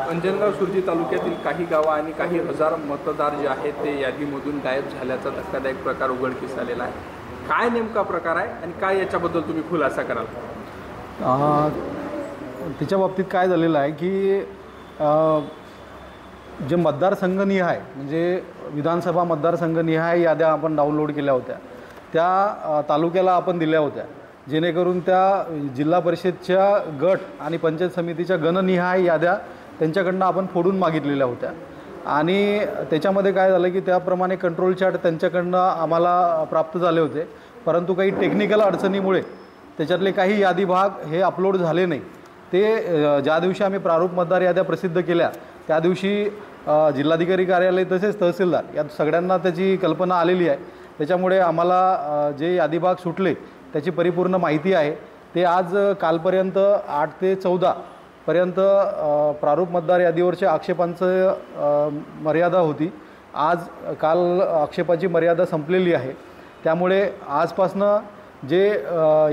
अंजनगाव सुर्जी तालुक्यातील काही गावं आणि काही हजार मतदार जे आहेत ते यादीमधून गायब झाल्याचा धक्कादायक प्रकार उघडकीस आलेला आहे। काय नेमका प्रकार आहे आणि काय याच्याबद्दल तुम्ही खुलासा कराल? तिच्या बाबतीत काय झालेलं आहे की जे मतदारसंघनिहाय म्हणजे विधानसभा मतदारसंघनिहाय याद्या आपण डाउनलोड केल्या होत्या, त्या तालुक्याला आपण दिल्या होत्या, जेणेकरून त्या जिल्हा परिषदच्या गट आणि पंचायत समितीच्या गणनिहाय याद्या त्यांच्याकडनं आपण फोडून मागितलेल्या होत्या। आणि त्याच्यामध्ये काय झालं की त्याप्रमाणे कंट्रोल चार्ट त्यांच्याकडनं आम्हाला प्राप्त झाले होते, परंतु काही टेक्निकल अडचणीमुळे त्याच्यातले काही यादी भाग हे अपलोड झाले नाही। ते ज्या दिवशी आम्ही प्रारूप मतदार याद्या प्रसिद्ध केल्या त्या दिवशी जिल्हाधिकारी कार्यालय तसेच तहसीलदार या सगळ्यांना त्याची कल्पना आलेली आहे। त्याच्यामुळे आम्हाला जे यादी भाग सुटले त्याची परिपूर्ण माहिती आहे। ते आज कालपर्यंत 8 ते 14 पर्यंत प्रारूप मतदार यादीवरच्या आक्षेपांचं मर्यादा होती। काल आक्षेपाची मर्यादा संपलेली आहे, त्यामुळे आजपासनं जे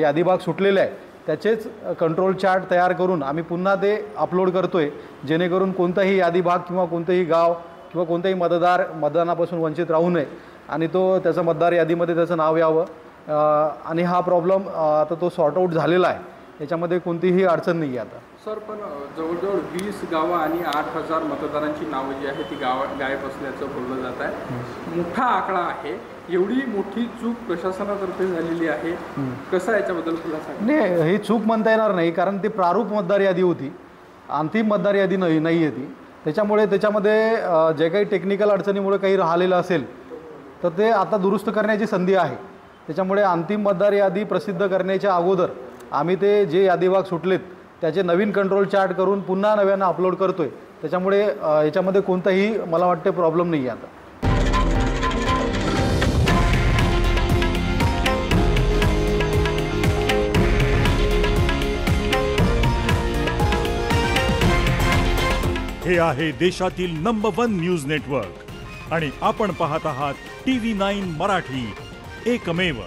यादी भाग सुटलेले आहे त्याचेच कंट्रोल चार्ट तयार करून आम्ही पुन्हा ते अपलोड करतोय, जेणेकरून कोणताही यादी भाग किंवा कोणतेही गाव किंवा कोणतेही मतदार मतदानापासून वंचित राहू नये आणि तो त्याचं मतदार यादीमध्ये त्याचं नाव यावं। आणि हा प्रॉब्लेम आता तो सॉर्ट आउट झालेला आहे, याच्यामध्ये कोणतीही अडचण नाही आहे आता। सर, पण जवळजवळ 20 गावं आणि 8000 मतदारांची नावं जी आहे ती गायब असल्याचं बोललं जात आहे। मोठा आकडा आहे, एवढी मोठी चूक प्रशासनातर्फे झालेली आहे, कसं याच्याबद्दल खुलासा? नाही, ही चूक म्हणता येणार नाही, कारण ती प्रारूप मतदार यादी होती, अंतिम मतदार यादी नाही आहे ती। त्याच्यामुळे त्याच्यामध्ये जे काही टेक्निकल अडचणीमुळे काही राहिलेलं असेल तर ते आता दुरुस्त करण्याची संधी आहे। त्याच्यामुळे अंतिम मतदार यादी प्रसिद्ध करण्याच्या अगोदर आम्ही ते जे यादी भाग सुटलेत त्याचे नवीन कंट्रोल चार्ट करून पुन्हा नव्यानं अपलोड करतोय। त्याच्यामुळे याच्यामध्ये कोणताही मला वाटते प्रॉब्लेम नाही आहे आता। हे आहे देशातील नंबर 1 न्यूज नेटवर्क आणि आपण पाहत आहात TV9 मराठी, एकमेव।